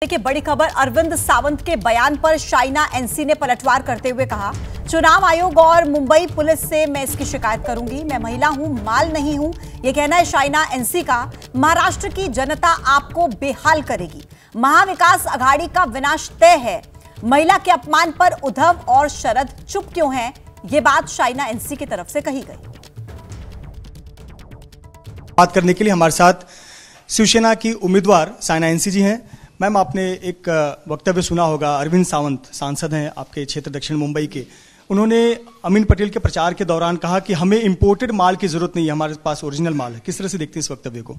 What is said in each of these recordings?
देखिए बड़ी खबर, अरविंद सावंत के बयान पर शाइना एनसी ने पलटवार करते हुए कहा, चुनाव आयोग और मुंबई पुलिस से मैं इसकी शिकायत करूंगी। मैं महिला हूं, माल नहीं हूं। यह कहना है शाइना एनसी का। महाराष्ट्र की जनता आपको बेहाल करेगी। महाविकास अघाड़ी का विनाश तय है। महिला के अपमान पर उद्धव और शरद चुप क्यों हैं? ये बात शाइना एनसी की तरफ से कही गई। बात करने के लिए हमारे साथ शिवसेना की उम्मीदवार शाइना एनसी जी हैं। मैम, आपने एक वक्तव्य सुना होगा, अरविंद सावंत सांसद हैं आपके क्षेत्र दक्षिण मुंबई के। उन्होंने अमीन पटेल के प्रचार के दौरान कहा कि हमें इंपोर्टेड माल की जरूरत नहीं है, हमारे पास ओरिजिनल माल है। किस तरह से देखते हैं इस वक्तव्य को?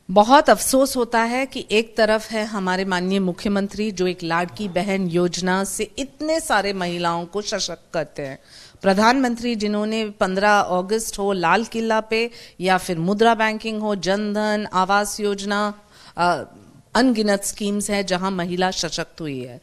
बहुत अफसोस होता है कि एक तरफ है हमारे माननीय मुख्यमंत्री जो एक लाड़की बहन योजना से इतने सारे महिलाओं को सशक्त करते हैं, प्रधानमंत्री जिन्होंने 15 अगस्त हो लाल किला पे या फिर मुद्रा बैंकिंग हो, जनधन, आवास योजना, अनगिनत स्कीम्स है जहां महिला सशक्त हुई है।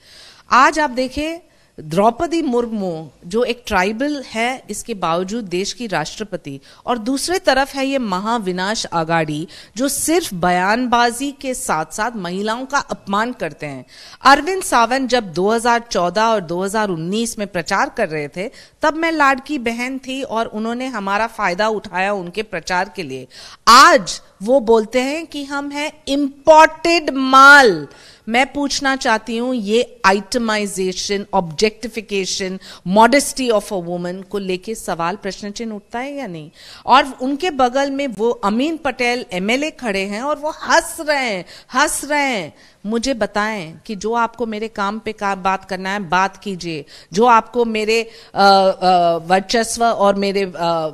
आज आप देखें द्रौपदी मुर्मू जो एक ट्राइबल है, इसके बावजूद देश की राष्ट्रपति, और दूसरे तरफ है ये महाविनाश अघाड़ी जो सिर्फ बयानबाजी के साथ साथ महिलाओं का अपमान करते हैं। अरविंद सावंत जब 2014 और 2019 में प्रचार कर रहे थे तब मैं लाड़की बहन थी और उन्होंने हमारा फायदा उठाया उनके प्रचार के लिए। आज वो बोलते हैं कि हम हैं इंपोर्टेड माल। मैं पूछना चाहती हूं, ये itemisation, objectification, modesty of a woman को लेके सवाल, प्रश्न चिन्ह उठता है या नहीं? और उनके बगल में वो अमीन पटेल एमएलए खड़े हैं और वो हंस रहे हैं। मुझे बताएं कि जो आपको मेरे काम पे बात करना है बात कीजिए, जो आपको मेरे वर्चस्व और मेरे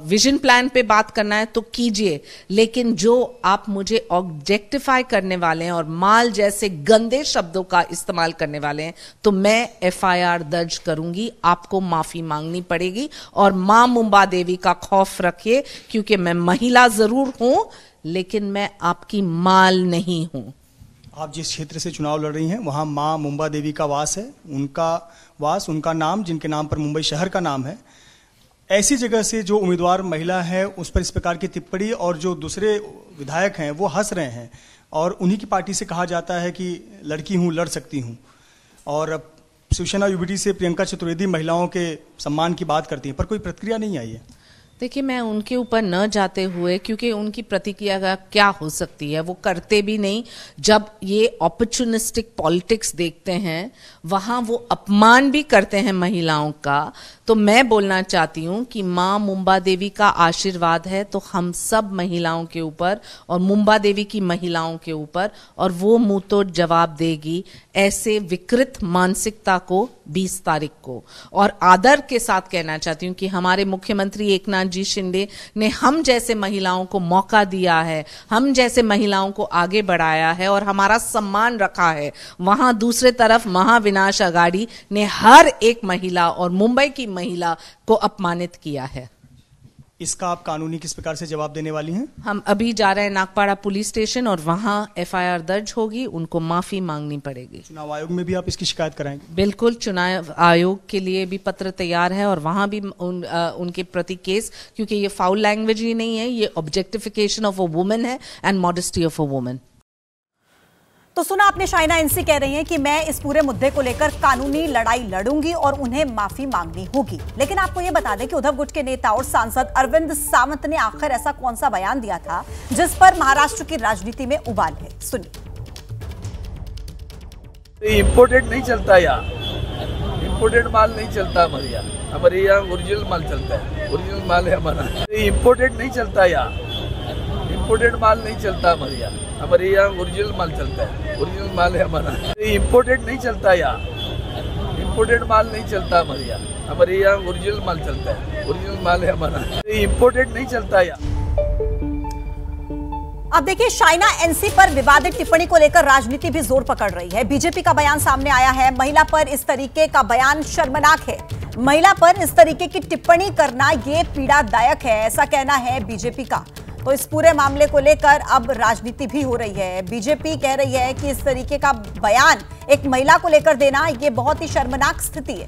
विजन प्लान पे बात करना है तो कीजिए, लेकिन जो आप मुझे ऑब्जेक्टिफाई करने वाले हैं और माल जैसे गंदे शब्दों का इस्तेमाल करने वाले हैं तो मैं एफआईआर दर्ज करूंगी, आपको माफी मांगनी पड़ेगी। और मां मुंबा देवी का खौफ रखिए, क्योंकि मैं महिला जरूर हूं लेकिन मैं आपकी माल नहीं हूं। आप जिस क्षेत्र से चुनाव लड़ रही हैं वहां मां मुंबा देवी का वास है, उनका नाम, जिनके नाम पर मुंबई शहर का नाम है। ऐसी जगह से जो उम्मीदवार महिला है उस पर इस प्रकार की टिप्पणी, और जो दूसरे विधायक हैं वो हंस रहे हैं और उन्हीं की पार्टी से कहा जाता है कि लड़की हूं, लड़ सकती हूं। और शिवसेना यूबीटी से प्रियंका चतुर्वेदी महिलाओं के सम्मान की बात करती हैं, पर कोई प्रतिक्रिया नहीं आई है। देखिए, मैं उनके ऊपर न जाते हुए, क्योंकि उनकी प्रतिक्रिया क्या हो सकती है, वो करते भी नहीं। जब ये अपॉर्चुनिस्टिक पॉलिटिक्स देखते हैं वहां वो अपमान भी करते हैं महिलाओं का। तो मैं बोलना चाहती हूं कि मां मुंबा देवी का आशीर्वाद है तो हम सब महिलाओं के ऊपर और मुंबा देवी की महिलाओं के ऊपर, और वो मुंह तो जवाब देगी ऐसे विकृत मानसिकता को 20 तारीख को। और आदर के साथ कहना चाहती हूं कि हमारे मुख्यमंत्री एकनाथ जी शिंदे ने हम जैसे महिलाओं को मौका दिया है, हम जैसे महिलाओं को आगे बढ़ाया है और हमारा सम्मान रखा है। वहां दूसरे तरफ महाविनाश अघाड़ी ने हर एक महिला और मुंबई की महिला को अपमानित किया है। इसका आप कानूनी किस प्रकार से जवाब देने वाली हैं? हम अभी जा रहे हैं नागपाड़ा पुलिस स्टेशन और वहां एफआईआर दर्ज होगी, उनको माफी मांगनी पड़ेगी। चुनाव आयोग में भी आप इसकी शिकायत कराएंगे? बिल्कुल, चुनाव आयोग के लिए भी पत्र तैयार है और वहां भी उनके प्रति केस, क्योंकि ये फाउल लैंग्वेज ही नहीं है, ये ऑब्जेक्टिफिकेशन ऑफ अ वुमन है and modesty of a woman. तो सुना आपने, शाइना एनसी कह रही हैं कि मैं इस पूरे मुद्दे को लेकर कानूनी लड़ाई लड़ूंगी और उन्हें माफी मांगनी होगी। लेकिन आपको यह बता दें कि उद्धव गुट के नेता और सांसद अरविंद सावंत ने आखिर ऐसा कौन सा बयान दिया था जिस पर महाराष्ट्र की राजनीति में उबाल है? सुनिए। इंपोर्टेड नहीं चलता, यहाँ इंपोर्टेड माल नहीं चलता हमारे यहाँ ओरिजिनल माल चलता है, ओरिजिनल माल है हमारा। इंपोर्टेड नहीं चलता, यहाँ इंपोर्टेड माल नहीं चलता हमारे यहाँ ओरिजिनल माल चलता है, ओरिजिनल माल है हमारा। इंपोर्टेड नहीं चलता, यहाँ इंपोर्टेड माल नहीं चलता हमारे यहाँ ओरिजिनल माल चलता है, ओरिजिनल माल है हमारा। इंपोर्टेड नहीं चलता यहाँ। अब देखिए, शाइना एनसी पर विवादित टिप्पणी को लेकर राजनीति भी जोर पकड़ रही है। बीजेपी का बयान सामने आया है। महिला पर इस तरीके का बयान शर्मनाक है। महिला पर इस तरीके की टिप्पणी करना ये पीड़ादायक है, ऐसा कहना है बीजेपी का। तो इस पूरे मामले को लेकर अब राजनीति भी हो रही है। बीजेपी कह रही है कि इस तरीके का बयान एक महिला को लेकर देना ये बहुत ही शर्मनाक स्थिति है।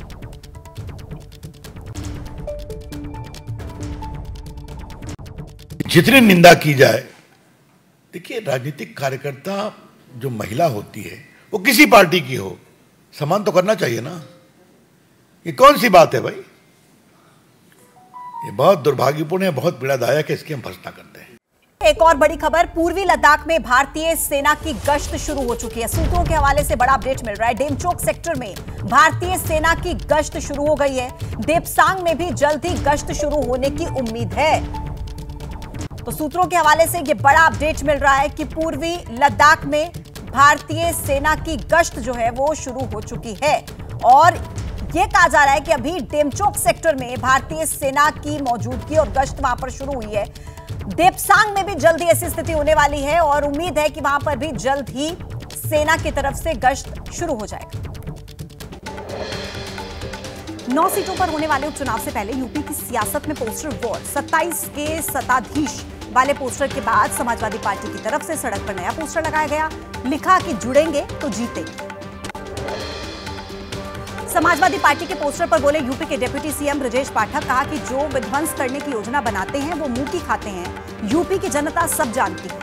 जितनी निंदा की जाए, देखिए राजनीतिक कार्यकर्ता जो महिला होती है वो किसी पार्टी की हो, सम्मान तो करना चाहिए ना। ये कौन सी बात है भाई? ये बहुत दुर्भाग्यपूर्ण है, बहुत पीड़ादायक है, इसकी हम भर्त्सना करते हैं। एक और बड़ी खबर, पूर्वी लद्दाख में भारतीय सेना की गश्त शुरू हो चुकी है। सूत्रों के हवाले से बड़ा अपडेट मिल रहा है। डेमचोक सेक्टर में भारतीय सेना की गश्त शुरू हो गई है। देपसांग में भी जल्द ही गश्त शुरू होने की उम्मीद है। तो सूत्रों के हवाले से ये बड़ा अपडेट मिल रहा है कि पूर्वी लद्दाख में भारतीय सेना की गश्त जो है वो शुरू हो चुकी है और ये कहा जा रहा है कि अभी डेमचोक सेक्टर में भारतीय सेना की मौजूदगी और गश्त वहां पर शुरू हुई है। देपसांग में भी जल्द ही ऐसी स्थिति होने वाली है और उम्मीद है कि वहां पर भी जल्द ही सेना की तरफ से गश्त शुरू हो जाएगा। 9 सीटों पर होने वाले उपचुनाव से पहले यूपी की सियासत में पोस्टर वॉर। 27 के सत्ताधीश वाले पोस्टर के बाद समाजवादी पार्टी की तरफ से सड़क पर नया पोस्टर लगाया गया। लिखा कि जुड़ेंगे तो जीतेंगे। समाजवादी पार्टी के पोस्टर पर बोले यूपी के डिप्टी सीएम ब्रजेश पाठक। कहा कि जो विध्वंस करने की योजना बनाते हैं वो मुंह की खाते हैं। यूपी की जनता सब जानती है।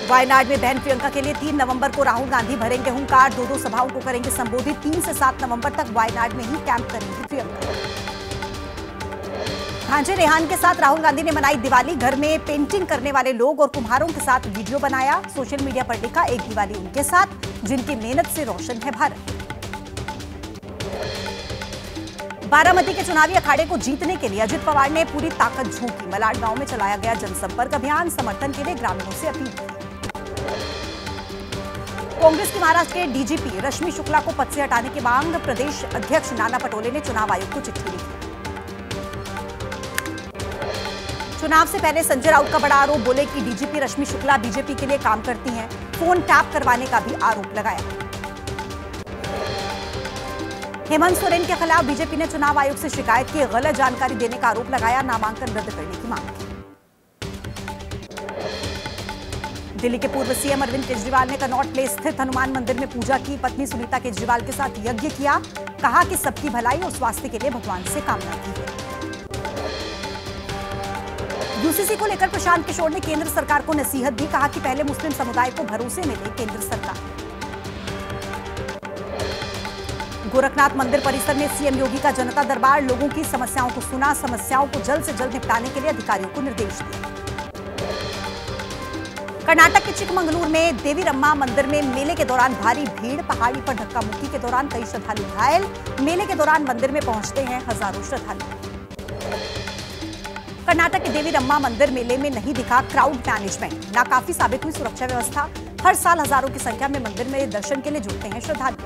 वायनाड में बहन प्रियंका के लिए 3 नवंबर को राहुल गांधी भरेंगे हुंकार। 2 सभाओं को करेंगे संबोधित। 3 से 7 नवंबर तक वायनाड में ही कैंप करेंगी प्रियंका। भांजे रेहान के साथ राहुल गांधी ने मनाई दिवाली। घर में पेंटिंग करने वाले लोग और कुम्हारों के साथ वीडियो बनाया। सोशल मीडिया पर लिखा, एक दिवाली उनके साथ जिनकी मेहनत से रोशन है भारत। बारामती के चुनावी अखाड़े को जीतने के लिए अजित पवार ने पूरी ताकत झोंकी। मलाड गांव में चलाया गया जनसंपर्क अभियान। समर्थन के लिए ग्रामीणों से अपील की। कांग्रेस की महाराष्ट्र के डीजीपी रश्मि शुक्ला को पद से हटाने की मांग। प्रदेश अध्यक्ष नाना पटोले ने चुनाव आयोग को चिट्ठी लिखी। चुनाव से पहले संजय राउत का बड़ा आरोप। बोले कि डीजीपी रश्मि शुक्ला बीजेपी के लिए काम करती हैं। फोन टैप करवाने का भी आरोप लगाया। हेमंत सोरेन के खिलाफ बीजेपी ने चुनाव आयोग से शिकायत की। गलत जानकारी देने का आरोप लगाया। नामांकन रद्द करने की मांग की। दिल्ली के पूर्व सीएम अरविंद केजरीवाल ने कनॉट प्लेस स्थित हनुमान मंदिर में पूजा की। पत्नी सुनीता केजरीवाल के साथ यज्ञ किया। कहा कि सबकी भलाई और स्वास्थ्य के लिए भगवान से कामना की है। यूसीसी को लेकर प्रशांत किशोर ने केंद्र सरकार को नसीहत दी। कहा कि पहले मुस्लिम समुदाय को भरोसे में ले केंद्र सरकार। गोरखनाथ मंदिर परिसर में सीएम योगी का जनता दरबार। लोगों की समस्याओं को सुना। समस्याओं को जल्द से जल्द निपटाने के लिए अधिकारियों को निर्देश दिए। कर्नाटक के चिकमंगलुरु में देवी रम्मा मंदिर में मेले के दौरान भारी भीड़। पहाड़ी पर धक्का मुक्की के दौरान कई श्रद्धालु घायल। मेले के दौरान मंदिर में पहुंचते हैं हजारों श्रद्धालु। कर्नाटक के देवी रम्मा मंदिर मेले में नहीं दिखा क्राउड मैनेजमेंट। नाकाफी साबित हुई सुरक्षा व्यवस्था। हर साल हजारों की संख्या में मंदिर में दर्शन के लिए जुटते हैं श्रद्धालु।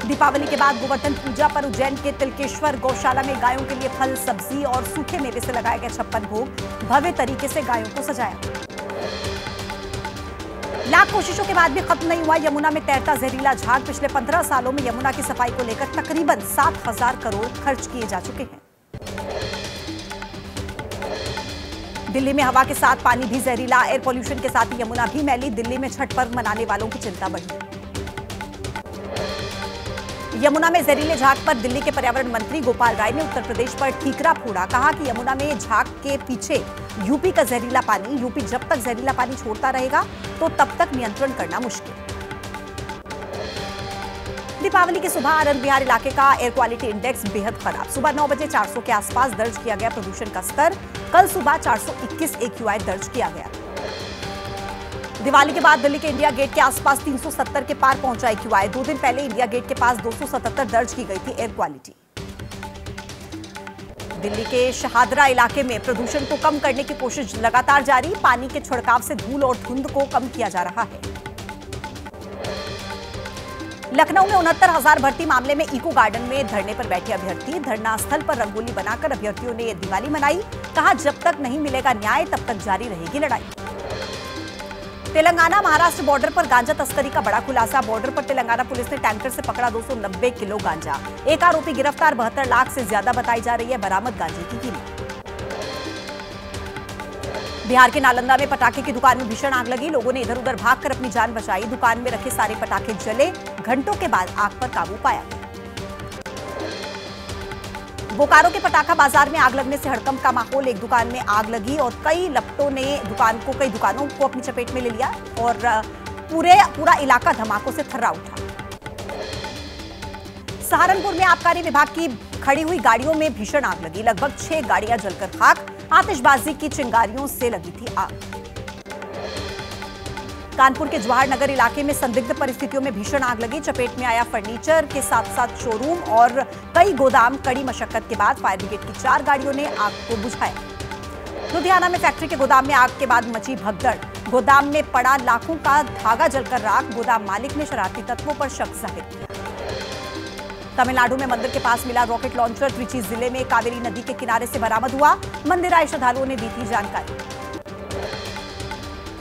दीपावली के बाद गोवर्धन पूजा पर उज्जैन के तिलकेश्वर गौशाला में गायों के लिए फल, सब्जी और सूखे मेवे से लगाया गया 56 भोग। भव्य तरीके से गायों को सजाया। लाख कोशिशों के बाद भी खत्म नहीं हुआ यमुना में तैरता जहरीला झाग। पिछले 15 सालों में यमुना की सफाई को लेकर तकरीबन 7,000 करोड़ खर्च किए जा चुके हैं। दिल्ली में हवा के साथ पानी भी जहरीला। एयर पोल्यूशन के साथ यमुना भी मैली। दिल्ली में छठ पर्व मनाने वालों की चिंता बढ़ी। यमुना में जहरीले झाग पर दिल्ली के पर्यावरण मंत्री गोपाल राय ने उत्तर प्रदेश पर ठीकरा फोड़ा। कहा कि यमुना में झाग के पीछे यूपी का जहरीला पानी। यूपी जब तक जहरीला पानी छोड़ता रहेगा तो तब तक नियंत्रण करना मुश्किल। दीपावली की सुबह आनंद विहार इलाके का एयर क्वालिटी इंडेक्स बेहद खराब। सुबह 9 बजे 400 के आसपास दर्ज किया गया प्रदूषण का स्तर। कल सुबह 421 AQI दर्ज किया गया। दिवाली के बाद दिल्ली के इंडिया गेट के आसपास 370 के पार पहुंचा AQI। 2 दिन पहले इंडिया गेट के पास 277 दर्ज की गई थी एयर क्वालिटी। दिल्ली के शहादरा इलाके में प्रदूषण को कम करने की कोशिश लगातार जारी। पानी के छिड़काव से धूल और धुंध को कम किया जा रहा है। लखनऊ में 69,000 भर्ती मामले में इको गार्डन में धरने पर बैठे अभ्यर्थी। धरना स्थल पर रंगोली बनाकर अभ्यर्थियों ने दिवाली मनाई। कहा जब तक नहीं मिलेगा न्याय तब तक जारी रहेगी लड़ाई। तेलंगाना महाराष्ट्र बॉर्डर पर गांजा तस्करी का बड़ा खुलासा। बॉर्डर पर तेलंगाना पुलिस ने टैंकर से पकड़ा 290 किलो गांजा। एक आरोपी गिरफ्तार। 72 लाख से ज्यादा बताई जा रही है बरामद गांजे की कीमत। बिहार के नालंदा में पटाखे की दुकान में भीषण आग लगी। लोगों ने इधर उधर भागकर अपनी जान बचाई। दुकान में रखे सारे पटाखे जले। घंटों के बाद आग पर काबू पाया। बोकारो के पटाखा बाजार में आग लगने से हड़कंप का माहौल। एक दुकान में आग लगी और कई लपटों ने कई दुकानों को अपनी चपेट में ले लिया और पूरा इलाका धमाकों से थर्रा उठा। सहारनपुर में आबकारी विभाग की खड़ी हुई गाड़ियों में भीषण आग लगी। लगभग 6 गाड़ियां जलकर खाक। आतिशबाजी की चिंगारियों से लगी थी आग। कानपुर के जवाहर नगर इलाके में संदिग्ध परिस्थितियों में भीषण आग लगी। चपेट में आया फर्नीचर के साथ साथ शोरूम और कई गोदाम। कड़ी मशक्कत के बाद फायर ब्रिगेड की 4 गाड़ियों ने आग को बुझाया। लुधियाना में फैक्ट्री के गोदाम में आग के बाद मची भगदड़। गोदाम में पड़ा लाखों का धागा जलकर राख। गोदाम मालिक ने शरारती तत्वों पर शक जाहिर किया। तमिलनाडु में मंदिर के पास मिला रॉकेट लॉन्चर। त्रिची जिले में कावेरी नदी के किनारे से बरामद हुआ। मंदिर आए श्रद्धालुओं ने दी थी जानकारी।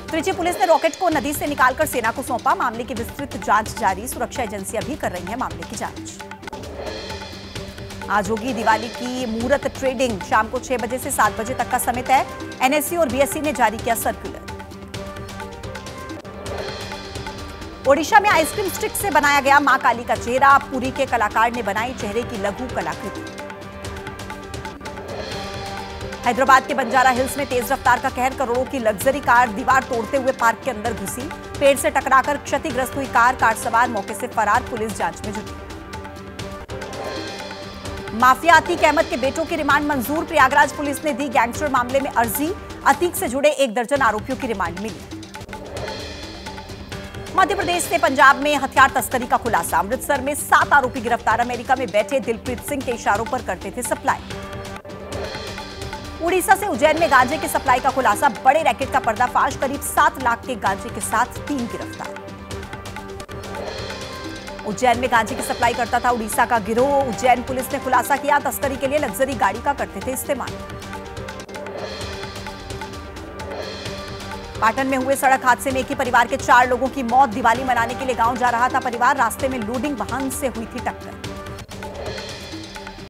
त्रिची पुलिस ने रॉकेट को नदी से निकालकर सेना को सौंपा। मामले की विस्तृत जांच जारी। सुरक्षा एजेंसियां भी कर रही हैं मामले की जांच। आज होगी दिवाली की मुहूर्त ट्रेडिंग। शाम को 6 बजे से 7 बजे तक का समय तय। एनएससी और बीएसई ने जारी किया सर्कुलर। ओडिशा में आइसक्रीम स्टिक से बनाया गया मां काली का चेहरा। पुरी के कलाकार ने बनाई चेहरे की लघु कलाकृति। हैदराबाद के बंजारा हिल्स में तेज रफ्तार का कहर। करोड़ों की लग्जरी कार दीवार तोड़ते हुए पार्क के अंदर घुसी। पेड़ से टकराकर क्षतिग्रस्त हुई कार सवार मौके से फरार। पुलिस जांच में जुटी। माफिया अतीक अहमद के बेटों की रिमांड मंजूर। प्रयागराज पुलिस ने दी गैंगस्टर मामले में अर्जी। अतीक से जुड़े 1 दर्जन आरोपियों की रिमांड मिली। मध्य प्रदेश से पंजाब में हथियार तस्करी का खुलासा। अमृतसर में 7 आरोपी गिरफ्तार। अमेरिका में बैठे दिलप्रीत सिंह के इशारों पर करते थे सप्लाई। उड़ीसा से उज्जैन में गांजे की सप्लाई का खुलासा। बड़े रैकेट का पर्दाफाश। करीब 7 लाख के गांजे के साथ 3 गिरफ्तार। उज्जैन में गांजे की सप्लाई करता था उड़ीसा का गिरोह। उज्जैन पुलिस ने खुलासा किया। तस्करी के लिए लग्जरी गाड़ी का करते थे इस्तेमाल। पाटन में हुए सड़क हादसे में एक ही परिवार के 4 लोगों की मौत। दिवाली मनाने के लिए गांव जा रहा था परिवार। रास्ते में लोडिंग वाहन से हुई थी टक्कर।